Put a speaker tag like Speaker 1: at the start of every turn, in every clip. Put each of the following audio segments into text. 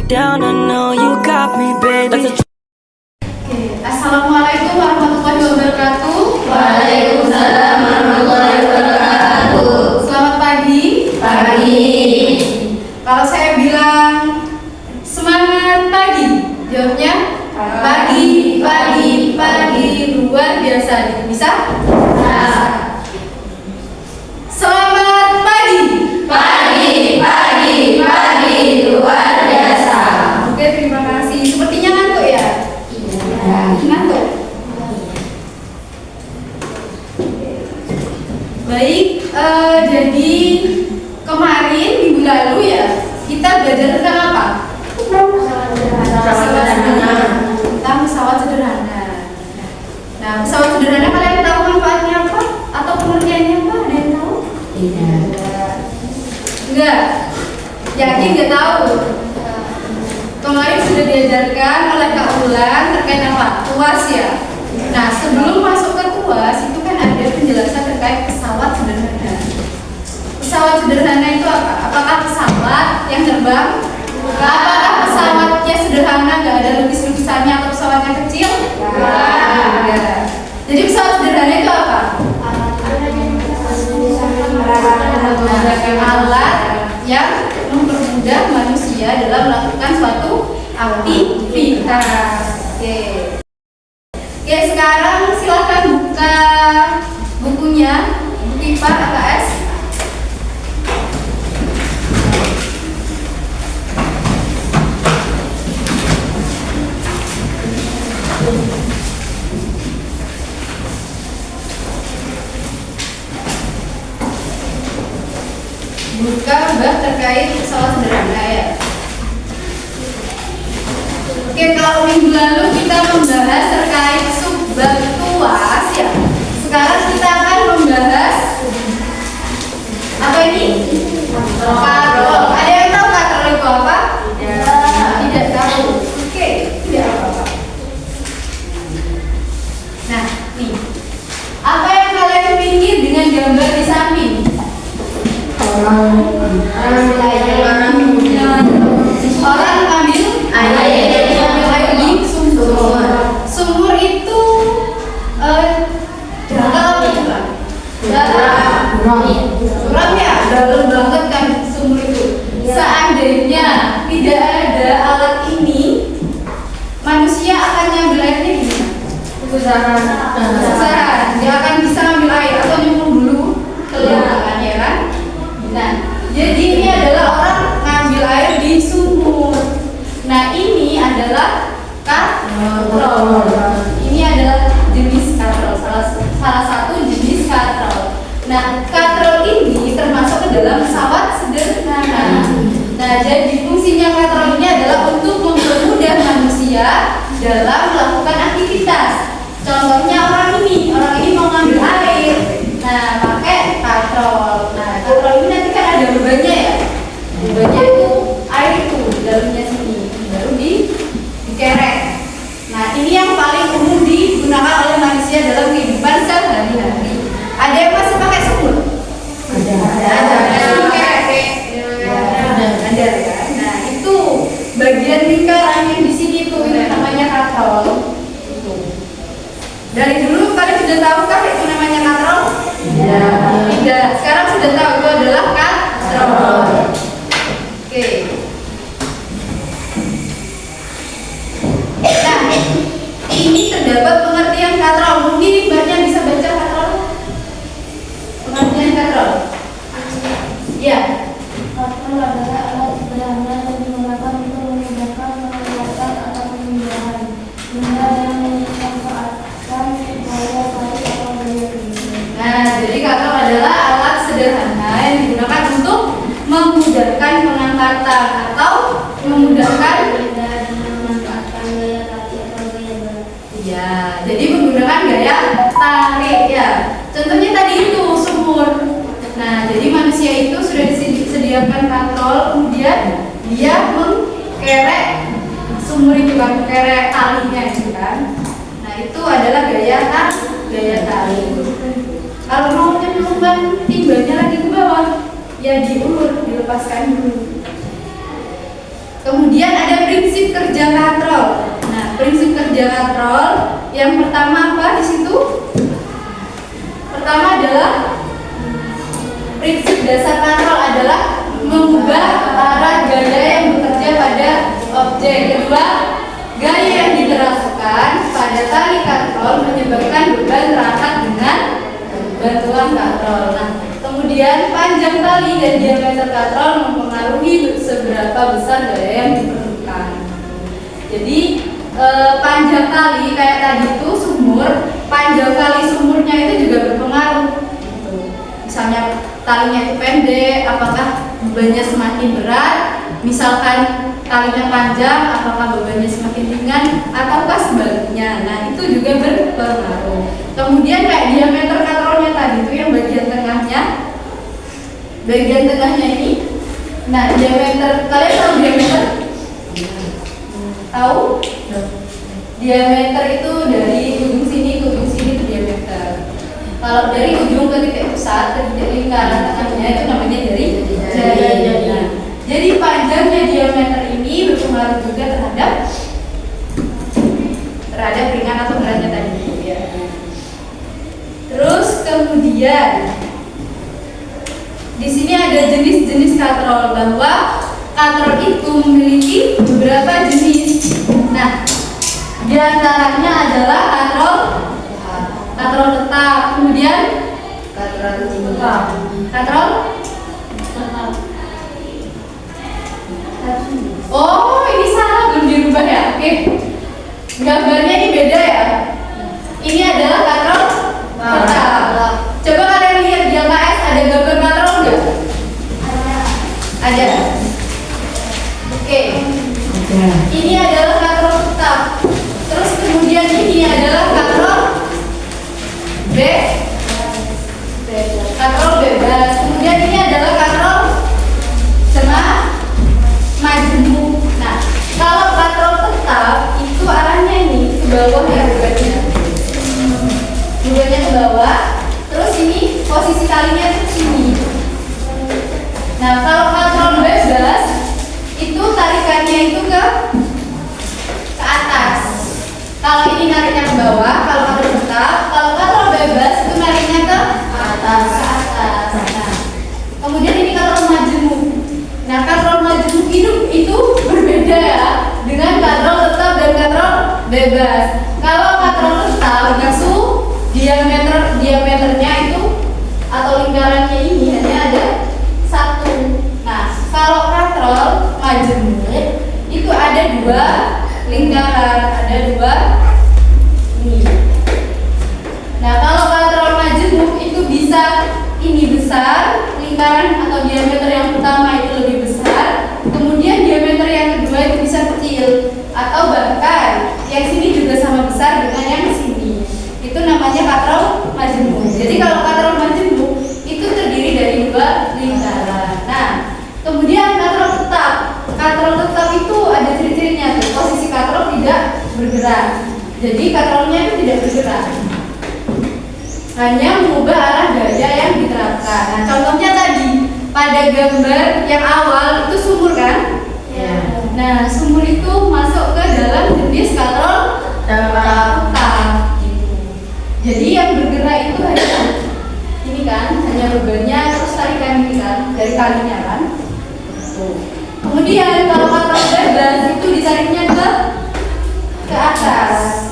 Speaker 1: down, I know you got me, baby.
Speaker 2: Assalamualaikum warahmatullahi wabarakatuh.
Speaker 3: Waalaikumsalam warahmatullahi wabarakatuh.
Speaker 2: Selamat pagi.
Speaker 3: Pagi.
Speaker 2: Kalau saya bilang semangat pagi, jawabnya pagi, pagi, pagi, luar biasa. Bisa? Selamat pagi.
Speaker 3: Pagi, pagi, pagi, luar biasa.
Speaker 2: Oke, terima kasih. Sepertinya ngantuk ya? Ngantuk. Baik, jadi kemarin minggu lalu ya kita belajar tentang apa? Tentang pesawat sederhana. Nah, pesawat sederhana kalian tahu manfaatnya apa? Atau pengertiannya apa? Ada yang tahu?
Speaker 3: Tidak.
Speaker 2: Enggak. Yakin nggak tahu? Kemarin sudah diajarkan oleh Kak Ulan terkait apa? TUAS ya. Nah, sebelum masuk ke TUAS itu kan ada penjelasan terkait pesawat sederhana. Pesawat sederhana itu apa? Apakah pesawat yang terbang? Apakah pesawatnya sederhana, nggak ada lukis-lukisannya atau pesawatnya kecil? Enggak. Jadi pesawat sederhana itu apa? Alat yang mempermudah manusia dalam melakukan suatu aktivitas. Oke, sekarang silakan buka bukunya, buku IPA AKS. Buka bab terkait pesawat sederhana ya. Oke, kalau minggu lalu kita membahas terkait subbab TUAS ya. Sekarang kita akan membahas apa ini? Katrol. Ada yang tahu katrol itu apa? Tidak tahu. Oke, tidak apa-apa. Nah, nih. Apa yang kalian pikir dengan gambar di samping? Orang ambil air di sumur. Sumur itu dalam apa curang? Curang ya, dalam banget kan sumur itu. Seandainya tidak ada alat ini, manusia akan ngambil airnya gimana? Kesusahan. Dia akan bisa ambil air atau nyemplung dulu keluar ya kan? Nah, jadi ini adalah orang ngambil air di sumur. Nah, ini adalah katrol. Ini adalah jenis katrol, salah satu jenis katrol. Nah, katrol ini termasuk ke dalam pesawat sederhana. Nah, jadi fungsinya katrol ini adalah untuk mempermudah manusia dalam melakukan aktivitas. Contohnya orang ini mau ngambil air. Nah, pakai katrol. Nah, katrol ini nanti kan ada bebannya ya. Bebannya itu air itu di dalamnya sini, baru dikerek. Nah, ini yang paling umum digunakan oleh manusia dalam kehidupan sehari-hari. Ada yang masih pakai sumur? Ada. Dikerek. Ada ya. Nah, itu bagian lingkaran yang di sini itu namanya katrol. Dari dulu kalian sudah tahukah itu namanya katrol? Tidak. Sekarang sudah tahu itu adalah katrol. Oke. Nah, ini terdapat pengertian katrol. Mungkin ibaratnya bisa baca katrol. Pengertian katrol. Ya.
Speaker 4: Katrol adalah alat sederhana yang digunakan untuk memudahkan mengeluarkan atau pemindahan benda yang dimanfaatkan gaya tarik atau gaya gini.
Speaker 2: Nah, jadi katrol adalah alat sederhana yang digunakan untuk memudahkan pengangkatan atau memudahkan
Speaker 4: memanfaatkan gaya tarik atau gaya berat.
Speaker 2: ya, jadi menggunakan gaya tarik ya. Contohnya tadi itu sumur. Nah, jadi manusia itu sudah disediakan katrol, kemudian dia mengkerek sumur itu kan, kerek talinya itu kan. Nah, itu adalah gaya tarik. Kalau mau nyemplungkan timbanya lagi ke bawah, ya diulur, dilepaskan dulu. Kemudian ada ada prinsip kerja katrol. Nah, prinsip kerja katrol yang pertama apa di situ? Pertama adalah prinsip dasar katrol adalah mengubah arah gaya yang bekerja pada objek. Kedua, gaya yang diterapkan pada tali katrol menyebabkan beban terangkat dengan bantuan katrol. Nah, kemudian panjang tali dan diameter katrol mempengaruhi seberapa besar gaya yang diperlukan. Jadi panjang tali kayak tadi itu sumur, panjang tali sumurnya itu juga berpengaruh. Gitu. Misalnya talinya itu pendek, apakah bebannya semakin berat? Misalkan talinya panjang, apakah bebannya semakin ringan? Ataukah sebaliknya? Nah, itu juga berpengaruh. Kemudian kayak diameter katrolnya tadi itu yang bagian tengahnya ini. Nah, diameter, kalian tahu diameter? Tahu? Diameter itu dari ujung sini ke ujung sini itu diameter. Kalau dari ujung ke titik pusat ke titik lingkaran tengahnya itu namanya dari jari. Jadi panjangnya diameter ini berpengaruh juga terhadap ringan atau beratnya tadi. Terus kemudian di sini ada jenis-jenis katrol, bahwa katrol itu memiliki beberapa jenis. Nah, di antaranya adalah katrol tetap, kemudian katrol. Oh, ini salah, belum dirubah ya? Oke. Gambarnya ini beda ya? Ini adalah katrol tetap. Coba kalian lihat di LKS ada gambar katrol nggak? Ada. Oke. Ini adalah katrol tetap. Terus kemudian ini adalah katrol bebas. Kemudian ini adalah katrol majemuk. Nah, kalau katrol tetap itu arahnya ini ke bawah ya, bebannya ke bawah. Terus ini posisi talinya itu ke sini. Nah, kalau katrol bebas itu tarikannya itu ke atas. Kalau ini nariknya ke bawah, kalau katrol tetap. Kalau katrol bebas itu nariknya ke atas. Nah, kemudian ini katrol majemuk. Nah, katrol majemuk itu berbeda ya dengan katrol tetap dan katrol bebas. Kalau katrol tetap itu diameternya itu atau lingkarannya ini hanya ada satu. Nah, kalau katrol majemuk itu ada dua lingkaran, ada dua ini. Nah, kalau katrol majemuk itu bisa ini besar, lingkaran atau diameter yang pertama itu lebih besar, kemudian diameter yang kedua itu bisa kecil, atau bahkan yang sini juga sama besar dengan yang sini. Itu namanya katrol majemuk. Jadi kalau katrol majemuk itu terdiri dari dua lingkaran. Nah, kemudian katrol tetap. Katrol tetap itu ada ciri-cirinya tuh. Posisi katrol tidak bergerak. Jadi katrolnya itu tidak bergerak. Hanya mengubah arah gaya yang diterapkan. Nah, contohnya tadi pada gambar yang awal itu sumur kan? Ya. Nah, sumur itu masuk ke dalam jenis katrol tetap. Gitu. Jadi yang bergerak itu hanya ini kan, hanya bebannya terus tarikan ini kan dari kalinya kan. Kemudian kalau katrol bebas itu ditariknya ke atas.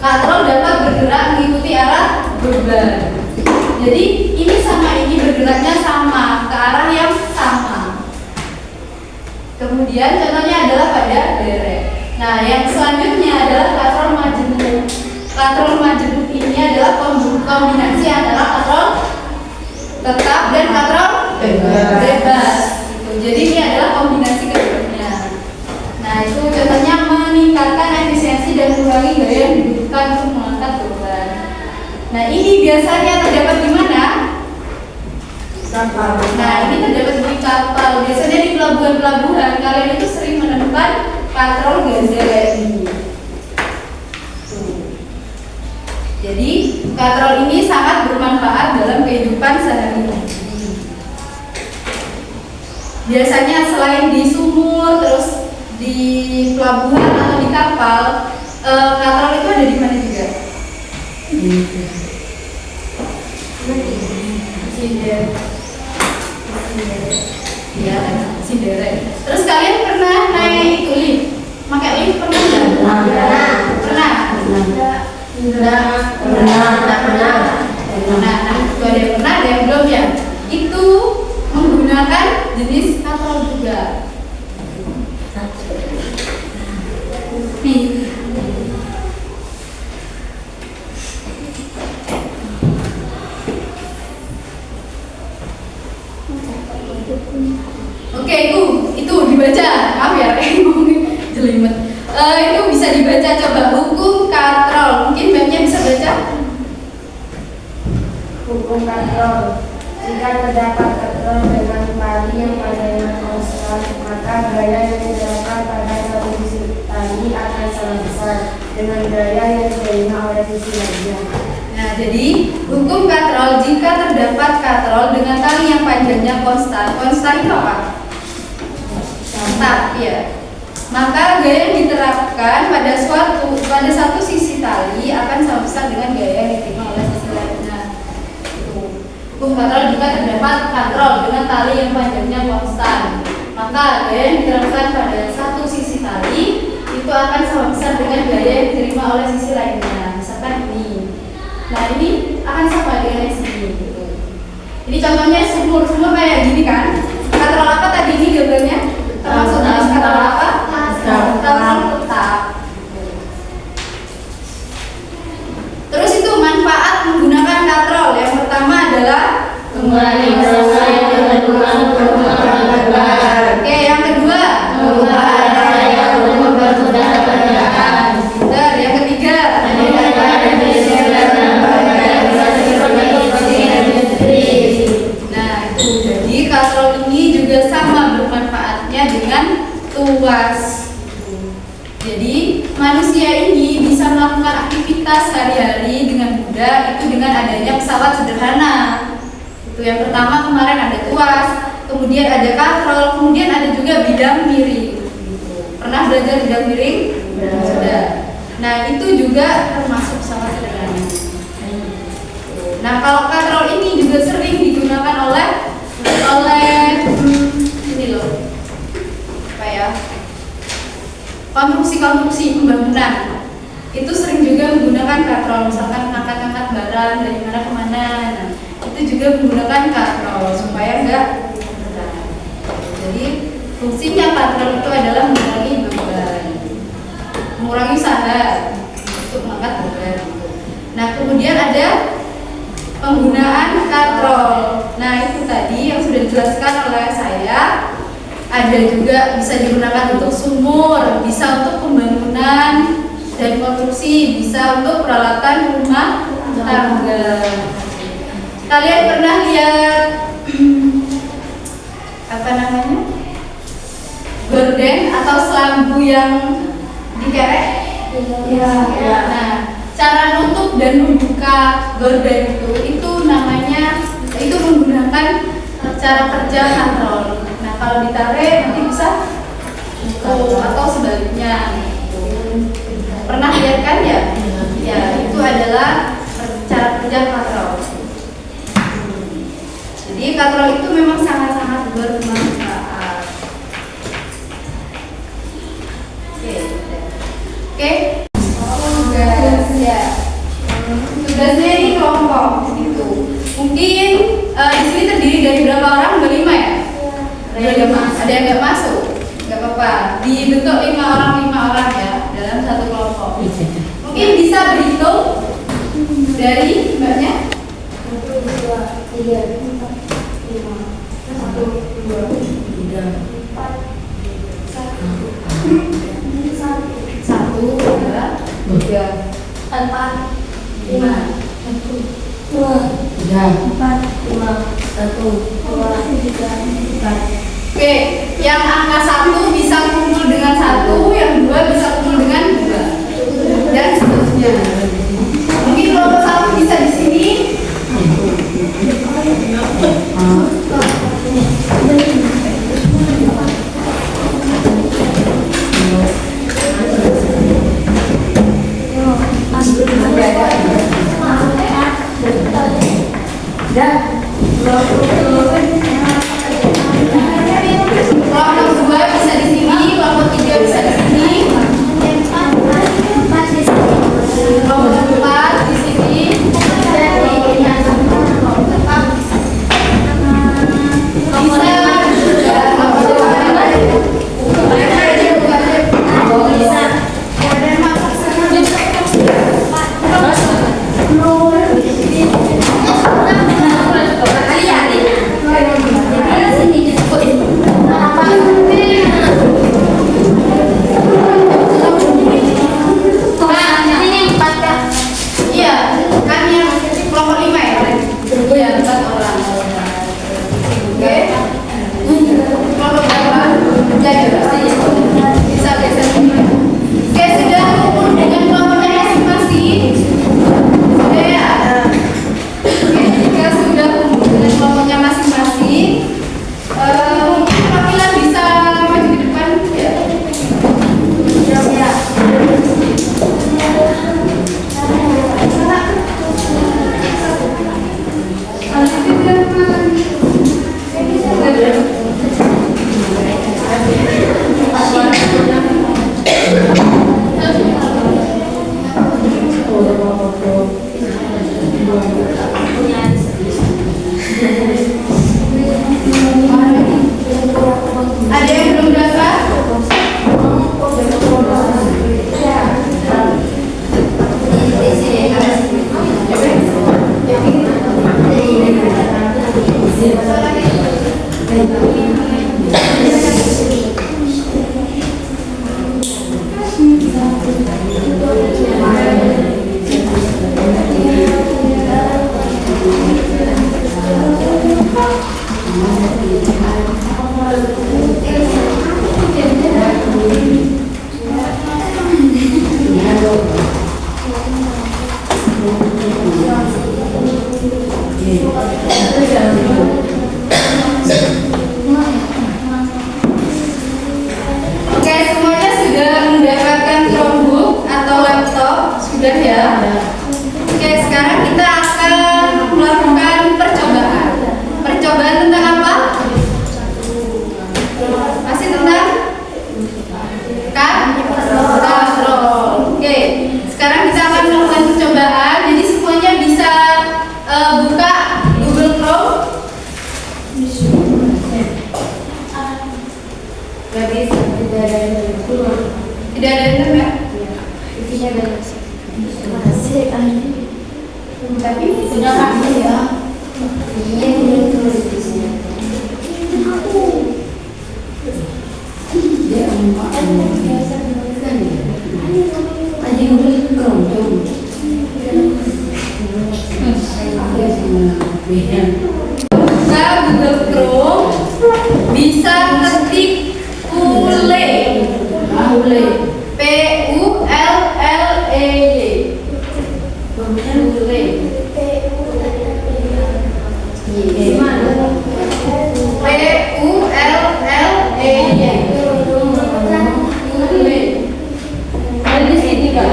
Speaker 2: Katrol dapat bergerak mengikuti arah beban. Jadi ini sama ini bergeraknya sama ke arah yang sama. Kemudian contohnya adalah pada derek. Nah, yang selanjutnya adalah katrol majemuk. Katrol majemuk ini adalah kombinasi antara katrol tetap dan katrol bebas. Jadi ini adalah kombinasi keduanya. Nah, itu contohnya meningkatkan efisiensi dan mengurangi gaya yang dibutuhkan untuk mengangkat beban. Nah, ini biasanya terdapat di mana? Kapal. Nah, ini terdapat di kapal. Biasanya di pelabuhan-pelabuhan kalian itu sering menemukan katrol gazel kayak gini. Jadi katrol ini sangat bermanfaat dalam kehidupan sehari-hari. Biasanya selain di sumur, sumur, terus di pelabuhan atau di kapal, katrol itu ada di mana juga? Ya, Cinderella. Terus kalian pernah naik itu lift? Pakai lift pernah nggak? Pernah. Nah, itu ada yang pernah, ada yang belum ya. Itu menggunakan jenis katrol juga. Oke, itu dibaca. Maaf ya, jelimet. Itu bisa dibaca, coba hukum katrol. Mungkin Mbaknya bisa baca.
Speaker 4: Hukum katrol. Jika terdapat katrol dengan tali yang padanya konstan, maka gaya yang diterapkan pada satu sisi tali akan sama besar dengan gaya yang diterima oleh sisi lainnya.
Speaker 2: Nah, jadi hukum katrol, jika terdapat katrol dengan tali yang panjangnya konstan. Konstan itu apa? Tetap, ya. Maka gaya yang diterapkan pada satu sisi tali akan sama besar dengan gaya yang diterima oleh sisi lainnya. Hukum katrol, jika terdapat katrol dengan tali yang panjangnya konstan, maka gaya yang diterapkan pada satu sisi tali itu akan sama besar dengan gaya yang diterima oleh sisi lainnya. Misalkan ini. Nah, ini akan sama dengan yang sini gitu. Ini contohnya sumur kayak gini kan. Katrol apa tadi ini gambarnya? Termasuk jenis katrol apa? Katrol tetap. Terus itu manfaat menggunakan katrol. Yang pertama adalah
Speaker 3: Mengurangi dosa, yang kedua
Speaker 2: Oke, yang kedua
Speaker 3: mengubah daya untuk mempermudah pekerjaan.
Speaker 2: Bentar, yang ketiga Nah, itu jadi katrol ini juga sama bermanfaatnya dengan tuas. Jadi manusia ini bisa melakukan aktivitas sehari-hari dengan mudah itu dengan adanya pesawat sederhana. Itu yang pertama, kemarin ada tuas, kemudian ada katrol, kemudian ada juga bidang miring. Pernah belajar bidang miring? Sudah. Nah, itu juga termasuk pesawat sederhana. Nah, kalau katrol ini juga sering digunakan oleh ini loh, apa ya? Konstruksi pembangunan. Itu sering juga menggunakan katrol, misalkan ngangkat-ngangkat barang dari mana ke mana. Nah, itu juga menggunakan katrol supaya enggak berat. Jadi fungsinya katrol itu adalah mengurangi beban, mengurangi usaha untuk mengangkat beban. Nah, kemudian ada penggunaan katrol. Nah, itu tadi yang sudah dijelaskan oleh saya. Ada juga bisa digunakan untuk sumur, bisa untuk pembangunan dan konstruksi, bisa untuk peralatan rumah tangga. Kalian pernah lihat apa namanya? Gorden atau selambu yang dikerek?
Speaker 4: Ya.
Speaker 2: Nah, cara nutup dan membuka gorden itu namanya menggunakan cara kerja katrol. Nah, kalau ditarik nanti bisa atau sebaliknya. Pernah lihat kan ya? Ya, itu adalah cara kerja katrol. Jadi katrol itu memang sangat-sangat bermanfaat. Oke. Tugas ya. Tugasnya ini kelompok gitu. Mungkin di sini terdiri dari berapa orang? 25 ya? 25. Ada yang nggak masuk? Nggak apa-apa. Dibentuk 5 orang ya dalam satu kelompok. Mungkin bisa berhitung dari Mbaknya?
Speaker 4: 1, 2, 3, 4, 5, 1, 2, 3, 4, 1, 2, 3, 4, 5, 2, 4, 5, 1, 2, 3, 4.
Speaker 2: Oke, yang angka 1 bisa kumpul dengan 1, yang 2 bisa kumpul dengan 2, dan seterusnya. Mungkin kelompok 1 bisa di sini. Kelompok 2 bisa di sini, kelompok 3 bisa di sini. Kelompok 4 di sini. Iya, kan yang kelompok 5 ya? Iya, 4 orang. Oke. Kelompok berapa? Jadi bisa geser ini. Oke, sudah kumpul dengan kelompoknya masing-masing. Sudah ya? Oke, jika sudah kumpul dengan kelompoknya masing-masing, mungkin Kamila bisa maju ke depan ya. Ya. Ada yang belum dapat? Oke, semuanya sudah mendapatkan Chromebook atau laptop? Sudah ya? Oke, sekarang kita akan melakukan percobaan. Percobaan tentang apa? Masih tentang katrol. Oke, sekarang kita akan melakukan percobaan. Jadi semuanya bisa buka Google Chrome. Tidak ada internet. Tapi sudah pasti ya. Buka Google Chrome, bisa ketik Pule. P-U-L-L-E-Y. Pule. P-U-L-L-E-Y. Pule. Ada di sini kan?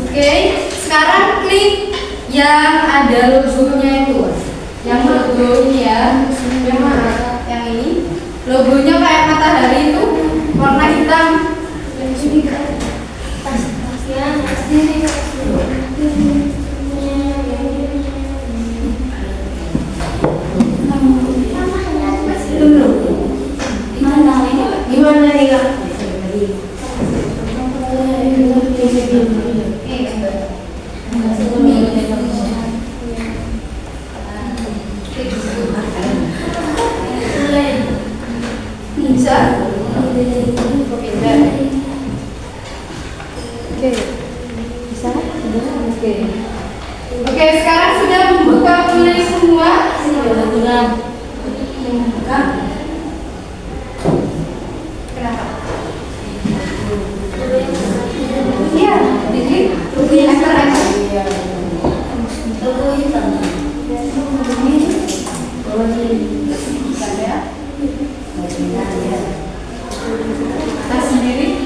Speaker 2: Oke, sekarang klik yang ada logonya itu. Yang logo ini ya. Yang mana? Yang ini. Logonya kayak matahari itu warna hitam. Gimana nih Kak? Bisa? Pindah. Oke. Bisa? Oke. Oke, sekarang sudah membuka mulai semua. Membuka. Kenapa? Iya, jadi akar-akar. Tas sendiri.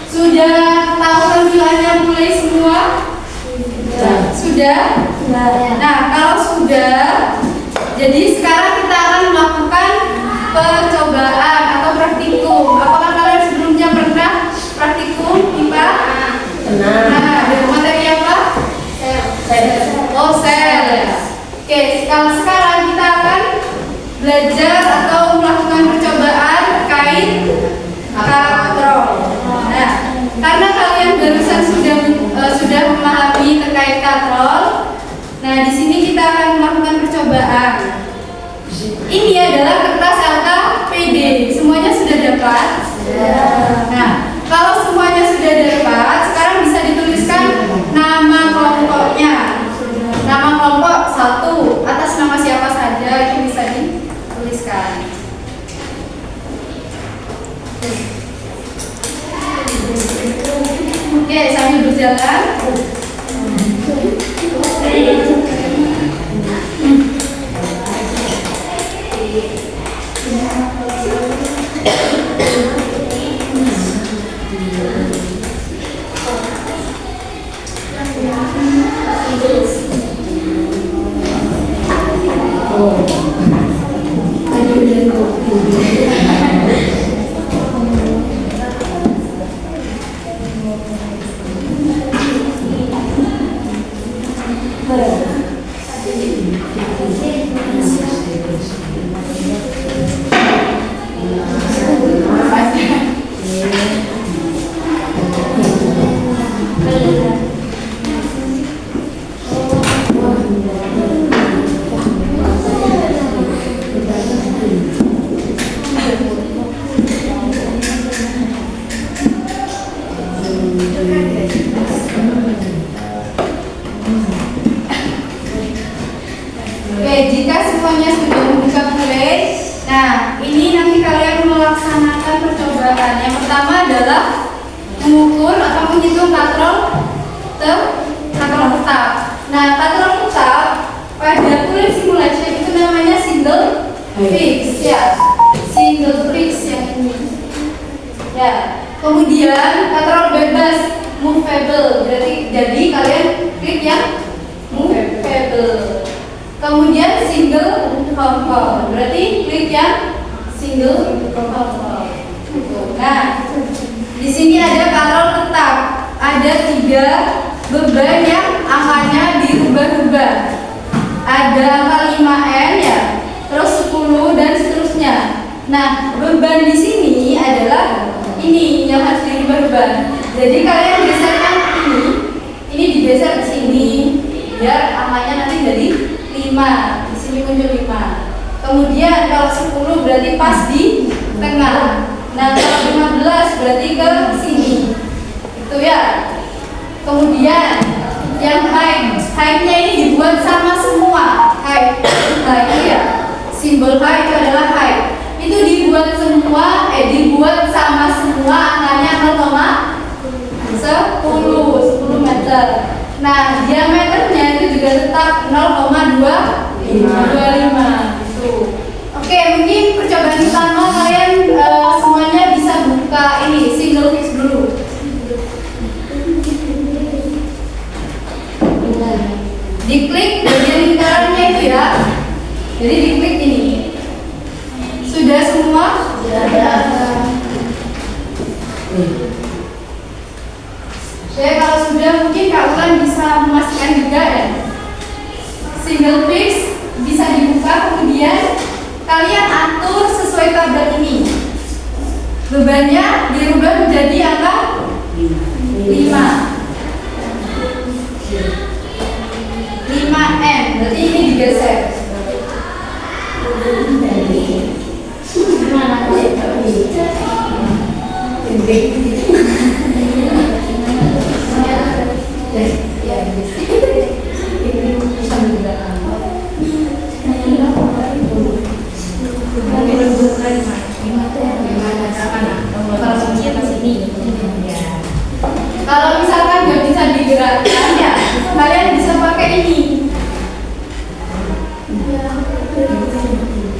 Speaker 2: Sudah tahu tampilannya mulai semua? Sudah? Nah, kalau sudah, jadi sekarang kita akan melakukan percobaan atau praktikum. Apakah kalian sebelumnya pernah praktikum IPA? Nah, dari materi apa? Oh, sel. Oke, kalau sekarang kita akan belajar atau melakukan percobaan terkait katrol. Nah, karena kalian barusan sudah memahami terkait katrol, nah di sini kita akan melakukan percobaan. Ini adalah kertas LKPD. Semuanya sudah dapat? Nah, kalau semuanya sudah dapat, sekarang bisa dituliskan nama kelompoknya. Nama kelompok 1 atas nama siapa saja itu bisa dituliskan. Oke, sambil berjalan. Oke, jika semuanya sudah membuka mulai, nah ini nanti kalian melaksanakan percobaan. Yang pertama adalah mengukur atau menghitung katrol tetap. Nah, katrol tetap pada kulit simulation itu namanya single fix ya, single fix yang ini. Ya, kemudian katrol bebas movable, berarti jadi kalian klik yang movable. Kemudian single compound, berarti klik yang single compound. Nah, di sini ada katrol tetap, ada 3 beban yang angkanya dirubah-rubah. Ada angka 5N ya, terus 10 dan seterusnya. Nah, beban di sini adalah ini yang harus dirubah-rubah. Jadi kalian geserkan ini digeser ke sini, biar angkanya nanti jadi 5. Di sini muncul 5. Kemudian kalau 10 berarti pas di tengah. Nah, kalau 15 berarti ke sini. Itu ya. Kemudian yang height-nya ini dibuat sama semua. Height ya. Simbol height itu adalah height. Itu dibuat sama semua angkanya 0,10 meter. Nah, diameternya itu juga tetap 0,25 gitu. Oke, mungkin percobaan pertama kalian semuanya bisa buka ini single fix dulu. Diklik bagian lingkarannya itu ya. Jadi diklik ini. Sudah semua? Sudah. Oke, kalau sudah mungkin kalian bisa memastikan juga ya. Single fix bisa dibuka, kemudian kalian atur sesuai tabel ini. Bebannya dirubah menjadi angka 5. berarti ini digeser. Kalau misalkan nggak bisa digerakkan ya kalian bisa pakai ini.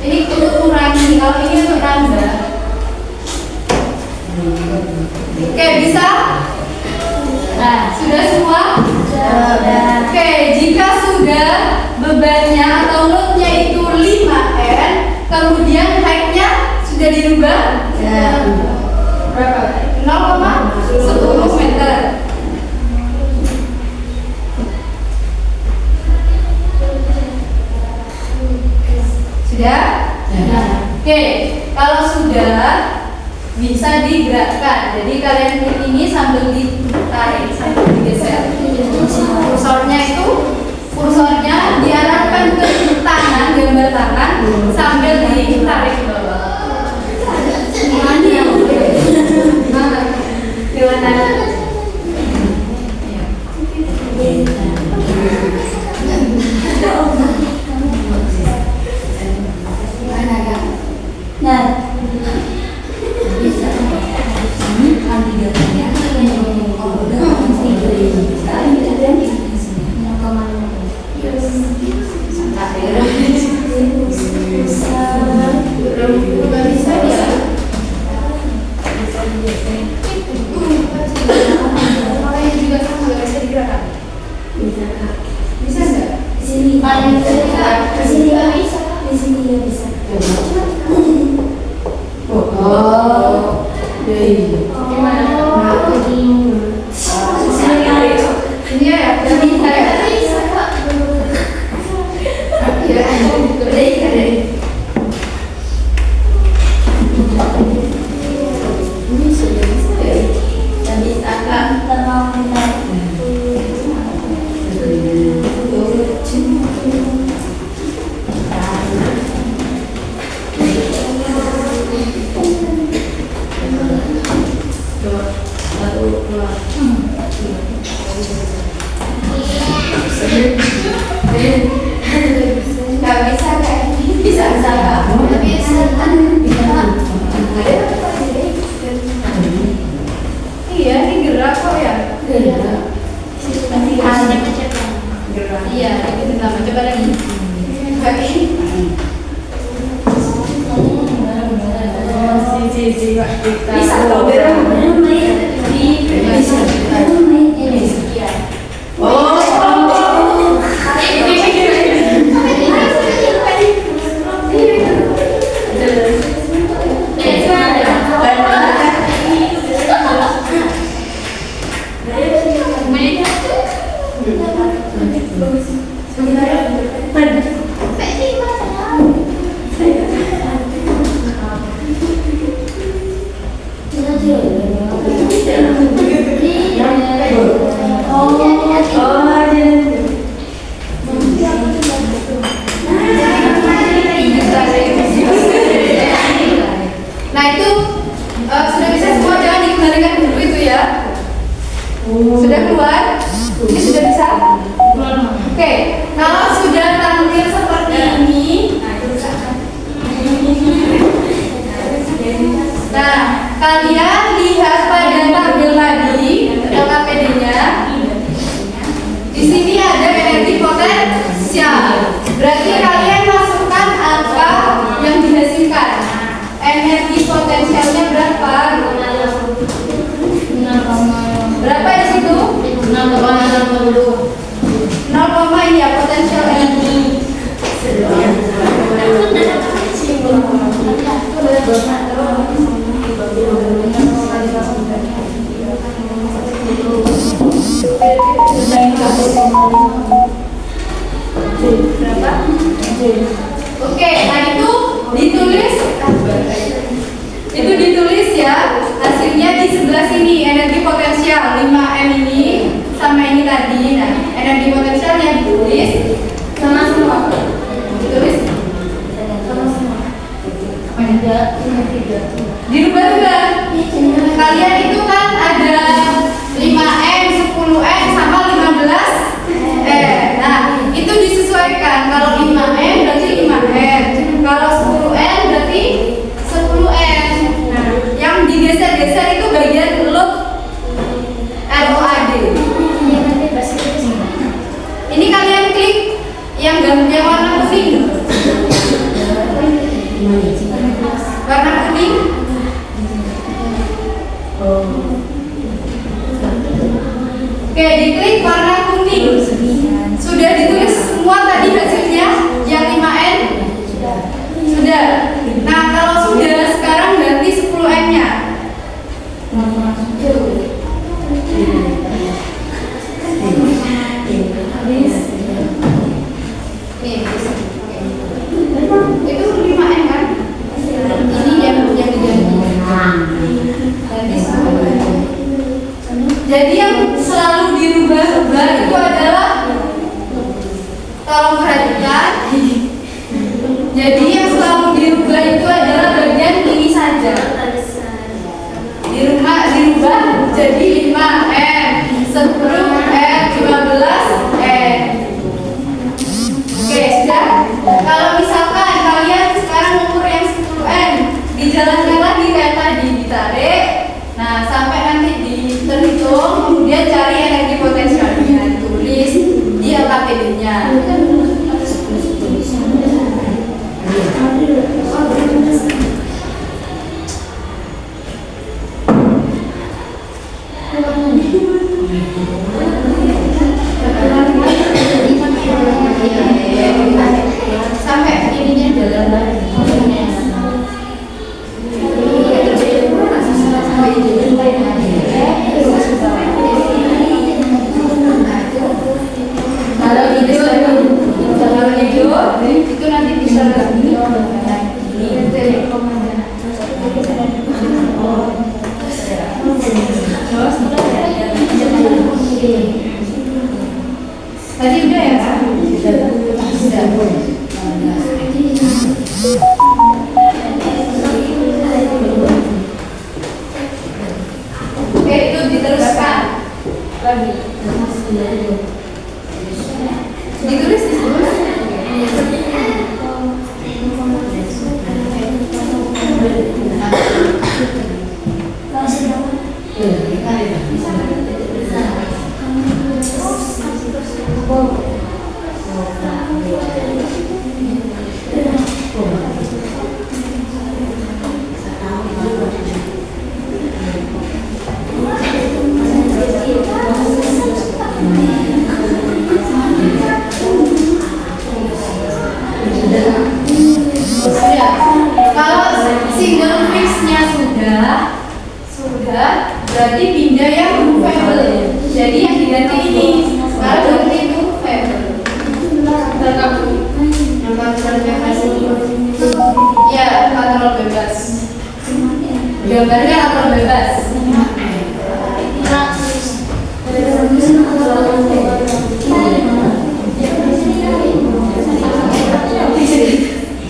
Speaker 2: Ini untuk kurangi, kalau ini untuk nambah. Oke, bisa? Nah, sudah semua? Oke, jika sudah bebannya atau loadnya itu 5N, kemudian height-nya sudah dirubah? Berapa? 0,10 meter. Sudah? Oke, kalau sudah bisa digerakkan. Jadi kalian klik ini sambil ditarik, sambil digeser. Kursornya diarahkan ke tangan, gambar tangan sambil ditarik ke bawah. Gimana?
Speaker 3: Nah,
Speaker 2: Bisa nggak?
Speaker 3: di sini paling di sini nggak bisa, di sini nggak bisa.
Speaker 2: Ini ya, jadi saya nggak bisa kayak ini. Bisa nggak? Iya, ini gerak kok ya. Iya, ini pertama. Coba lagi. Kaki. Bisa kok gerak. Bisa. Nah itu sudah bisa semua, jangan dikembalikan dulu itu ya. Sudah keluar? Ini sudah bisa? Oke, kalau sudah tampil seperti ini, nah kalian lihat pada tabel tadi LKPD-nya. Di sini ada energi potensial. Berarti kalian masukkan angka yang dihasilkan. Energi potensialnya berapa? Berapa di situ? 0,60. 0, ini ya potensial energi. Berapa? Oke, nah itu ditulis. Itu ditulis ya. Hasilnya di sebelah sini energi potensial 5M ini sama ini tadi. Nah, energi potensialnya ditulis sama yang warna kuning. Warna kuning. Oke, diklik warna kuning. Sudah ditulis semua tadi hasilnya yang 5N? Sudah. Nah, kalau sudah, sekarang ganti 10N-nya. Itu 5N kan? Ini yang diganti. Jadi yang selalu dirubah-rubah itu adalah, tolong perhatikan. Jadi yang selalu dirubah itu adalah bagian ini saja. Dirubah jadi 5N, 10N, 15N. Oke, sudah. Kalau misalkan kalian sekarang ukur yang 10N, dijalankan lagi kayak tadi, ditarik. Nah, sampai nanti terhitung, kemudian cari energi potensialnya, tulis di LKPD-nya. Sampai ininya jalan. Kalau itu nanti bisa tadi udah ya Kak? Sudah. Oke, itu diteruskan lagi. Ditulis di sini. Kalau single fix-nya sudah, berarti pindah yang movable. Jadi yang diganti ini, sekarang ganti movable. Yang kontrol bebas. Ya, kontrol bebas. Gambarnya kontrol bebas.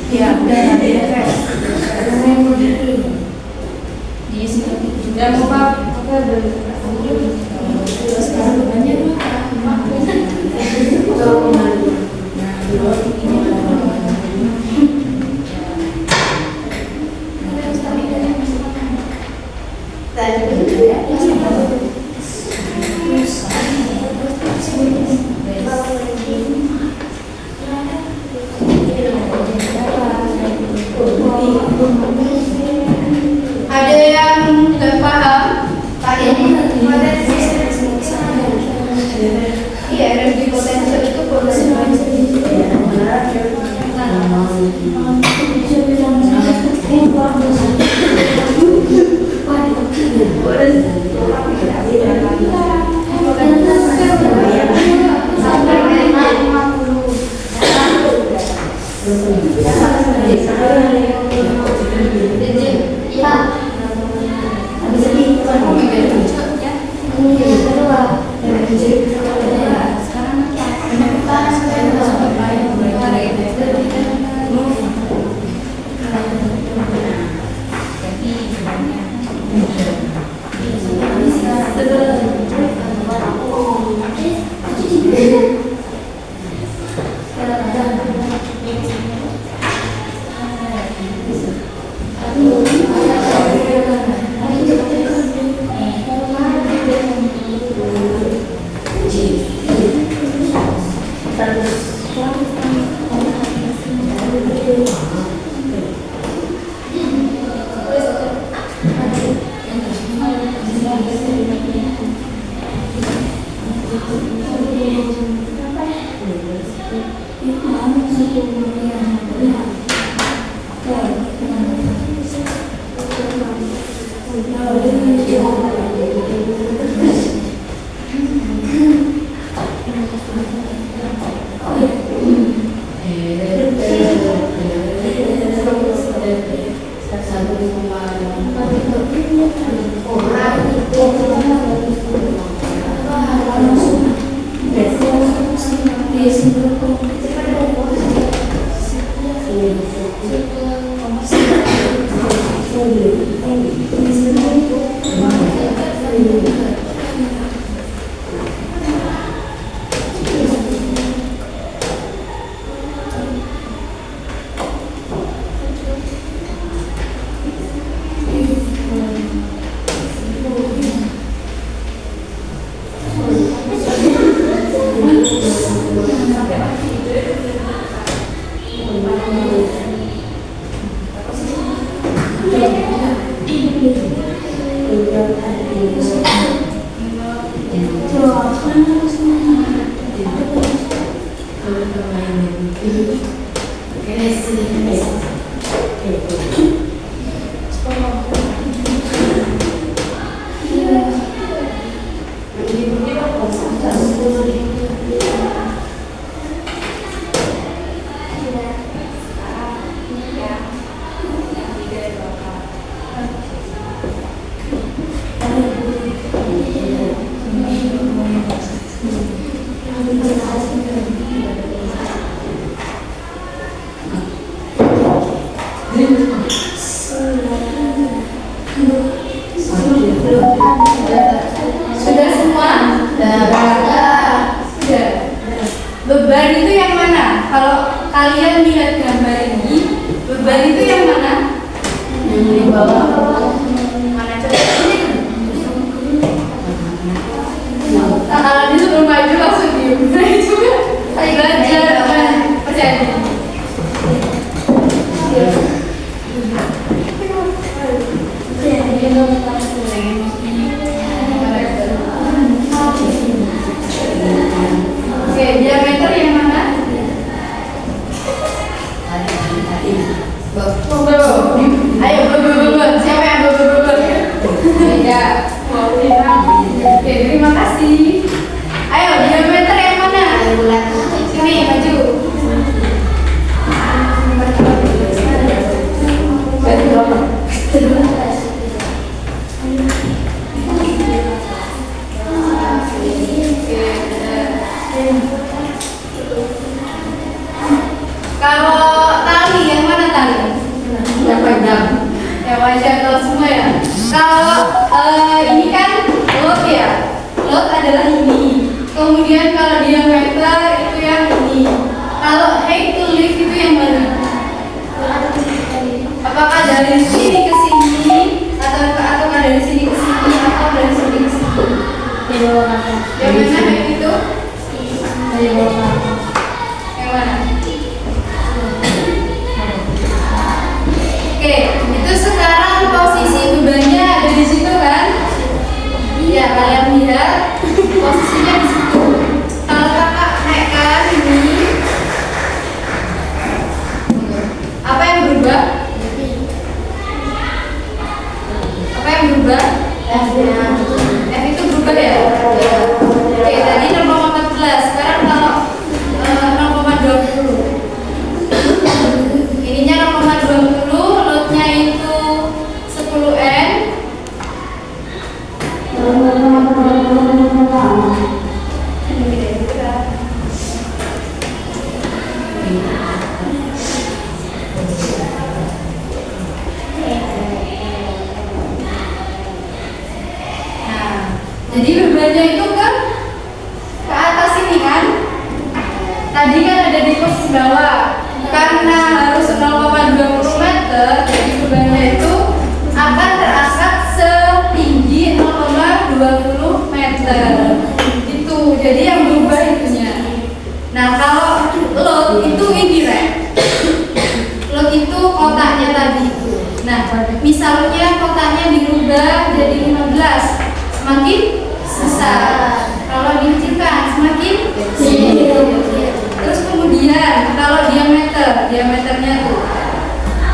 Speaker 2: Ya, udah nanti di sini. Yang mau ada yang nggak paham? Tadi iya, energi potensial itu
Speaker 4: Terus
Speaker 2: Sudah semua? Sudah. Beban itu yang mana? Kalau kalian lihat gambar ini, beban itu yang mana? Di bawah. Mana coba? Nah, kalau disuruh maju langsung diem. Nah, juga. Ayo belajar. Percaya. Oke, diameter yang mana? Ayo, siapa yang ya. Oke, terima kasih. Ayo, diameter yang mana? Sini, maju. Kalau tali yang mana tali? Yang panjang. Yang panjang kalau semua ya. Kalau ini kan lot ya. Lot adalah ini. Kemudian kalau diameter itu yang ini. Kalau height to lift itu yang mana? Apakah dari sini ke sini atau dari sini ke sini atau dari sini ke sini? Yang mana height itu? Yang mana? Oke, itu sekarang posisi bebannya ada di situ kan? Ya, kalian lihat posisinya di situ. Kalau kakak naikkan ini, apa yang berubah? Apa yang berubah? F itu berubah ya? Oke, tadi 0,14. Sekarang kalau 0,20. Ininya 0,20, lotnya itu 10N. Nah, jadi bebannya itu kan ke atas ini kan? Tadi kan ada di posisi bawah. Karena harus 0,20 meter, jadi bebannya itu akan terangkat setinggi 0,20 meter. Itu, jadi yang berubah itunya. Nah, kalau load itu indirect. itu kotaknya tadi. Nah, misalnya kotaknya dirubah jadi 15, semakin besar. Kalau dikecilkan semakin kecil. Terus kemudian kalau diameternya tuh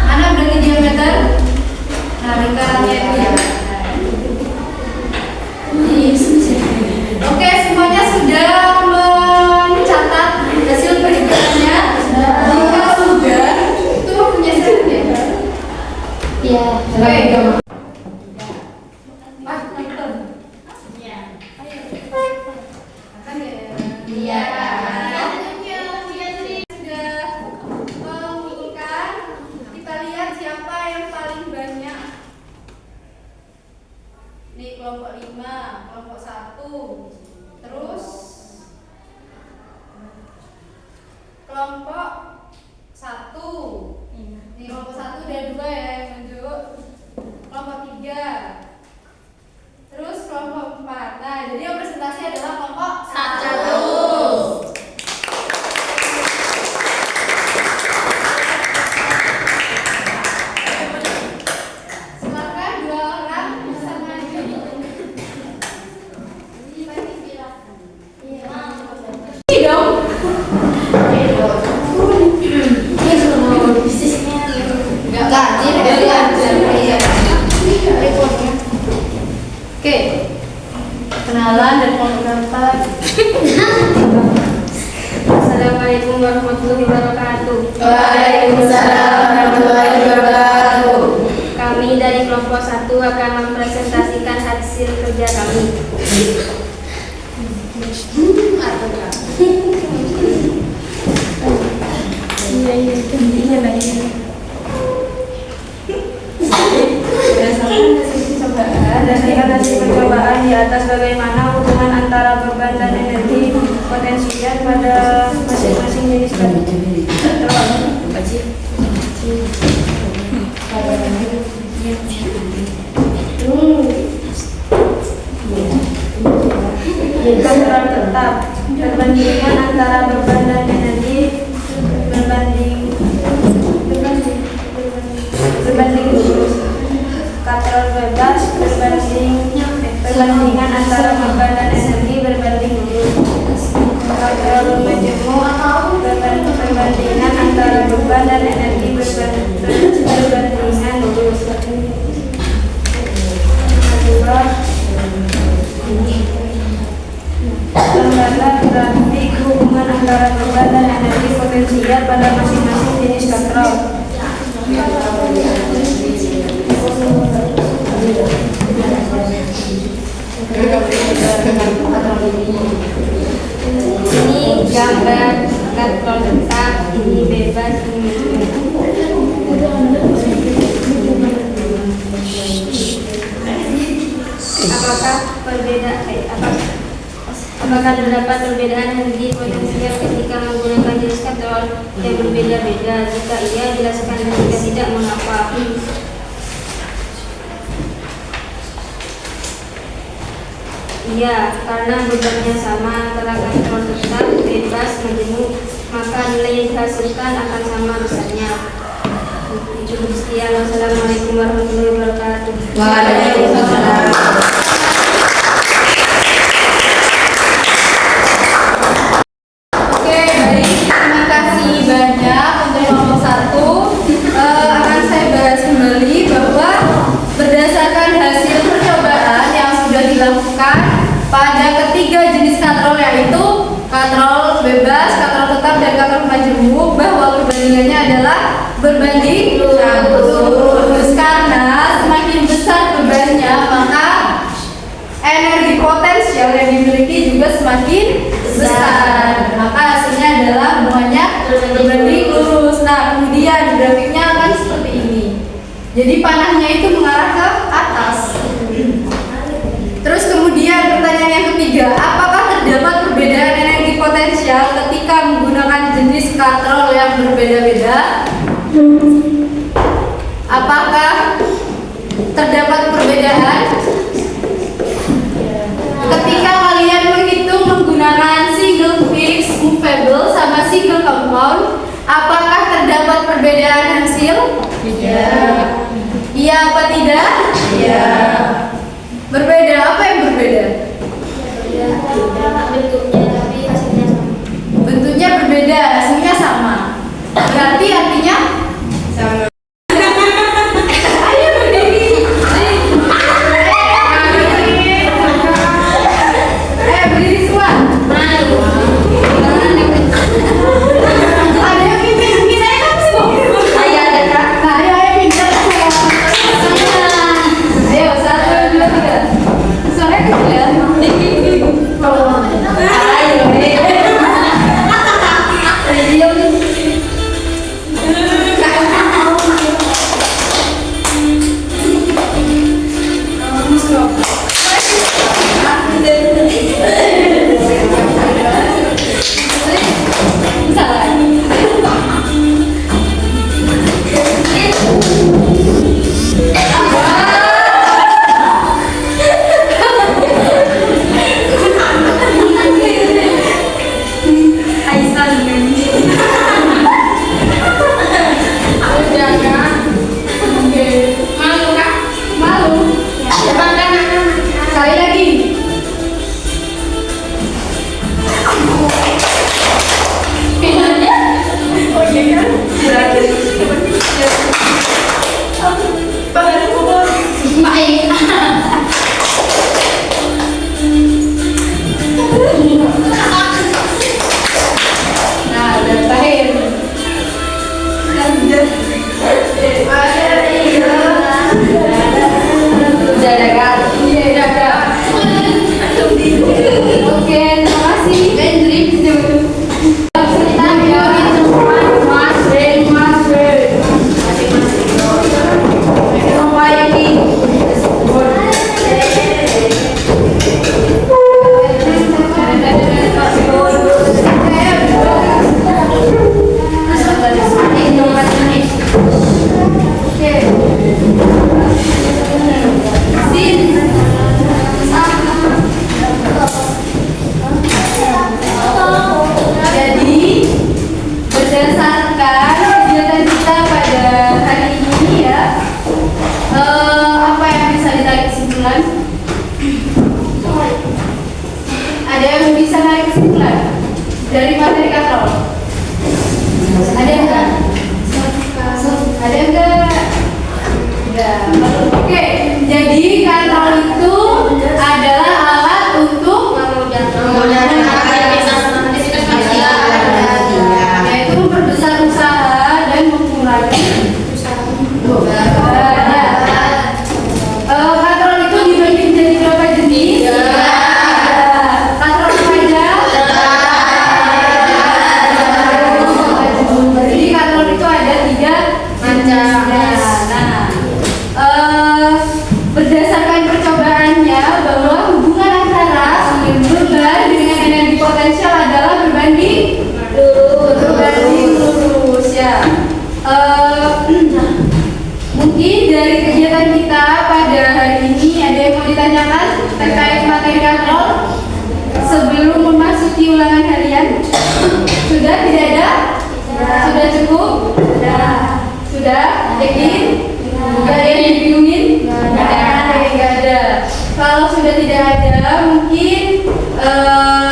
Speaker 2: mana berarti diameter? Nah, lingkarannya itu ya. Oke, semuanya sudah mencatat hasil perhitungannya? Jika sudah, itu punya syarat ya?
Speaker 3: Iya.
Speaker 2: Oke. Iya. Sudah mengumpulkan, kita lihat siapa yang paling banyak. Nih kelompok 5, kelompok 1, terus kelompok 1. Nih kelompok 1 udah 2 ya yang menunjuk. Kelompok 3. Terus kelompok 4. Nah, jadi yang presentasi adalah kelompok 1. Silakan 2 orang bisa maju. Ini dong. Oke, kenalan dan pendapat.
Speaker 4: Assalamualaikum warahmatullahi wabarakatuh.
Speaker 3: Waalaikumsalam warahmatullahi wabarakatuh.
Speaker 4: Kami dari kelompok 1 akan mempresentasikan hasil kerja kami. Berdasarkan hasil percobaan di atas bagaimana hubungan antara beban dan energi potensial pada masing-masing jenis katron. Katron tetap perbandingan antara beban dan energi berbanding lurus. Katron bebas perbandingan antara beban dan energi berbanding lurus. Katron majemuk perbandingan antara beban dan energi berbandingan lurus. Gambaran grafik hubungan antara beban dan energi potensial pada masing-masing jenis katron. Ini gambar katron tetap, ini bebas, ini apakah terdapat perbedaan energi potensial ketika menggunakan jenis katron yang berbeda-beda? Jika iya, jelaskan, dan jika tidak, mengapa? Iya, karena bebannya sama antara katron tetap, bebas, majemuk, maka nilai yang dihasilkan akan sama besarnya. Cukup sekian. Wassalamualaikum warahmatullahi wabarakatuh.
Speaker 3: Waalaikumsalam.
Speaker 2: Oke, baik. Terima kasih banyak untuk kelompok 1. Akan saya bahas kembali bahwa berdasarkan hasil percobaan yang sudah dilakukan pada ketiga jenis katrol, yaitu katrol bebas, katrol tetap, dan katrol majemuk, bahwa perbandingannya adalah berbanding lurus. Karena semakin besar bebannya, maka energi potensial yang dimiliki juga semakin besar. Maka hasilnya adalah hubungannya berbanding lurus. Nah, kemudian grafiknya akan seperti ini. Jadi panahnya itu mengarah ke atas. Terus kemudian pertanyaan yang ketiga, apakah terdapat perbedaan energi potensial ketika menggunakan jenis katrol yang berbeda-beda? Apakah terdapat perbedaan ketika kalian menghitung menggunakan single fixed movable sama single compound? Apakah terdapat perbedaan hasil? Iya. Iya apa tidak? Iya. Berbeda, apa yang berbeda?
Speaker 3: Bentuknya tapi hasilnya sama.
Speaker 2: Bentuknya berbeda, hasilnya sama. Berarti artinya sama. Ayo berdiri. Berdiri semua. Ada yang mungkin aja langsung. Ayo ada kak. Ayo pintar. Ayo 1, 2, 3. Suaranya kecil ya. Dari materi katrol. Ada yang enggak? Ada yang enggak? Enggak. Oke, jadi katrol itu adalah alat untuk yaitu memperbesar usaha dan mengurangi katrol itu dibagi menjadi berapa jenis? Katrol saja. Jadi katrol itu ada 3 macam. Berdasarkan percobaannya bahwa hubungan antara beban dengan energi potensial adalah berbanding lurus ya. Mungkin dari kegiatan kita pada hari ini ada yang mau ditanyakan terkait materi katrol sebelum memasuki ulangan harian? Sudah tidak ada? Sudah cukup? Sudah? Yakin? Gak ada yang dibingungin? Gak ada. Kalau sudah tidak ada, mungkin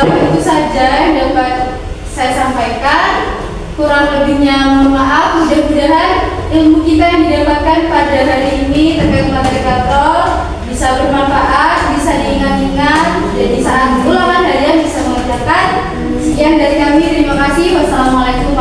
Speaker 2: itu saja yang dapat saya sampaikan. Kurang lebihnya mohon maaf. Mudah-mudahan ilmu kita yang didapatkan pada hari ini terkait materi katrol bisa bermanfaat, bisa diingat-ingat, jadi saat ulangan harian bisa mengerjakan. Sekian dari kami, terima kasih. Wassalamualaikum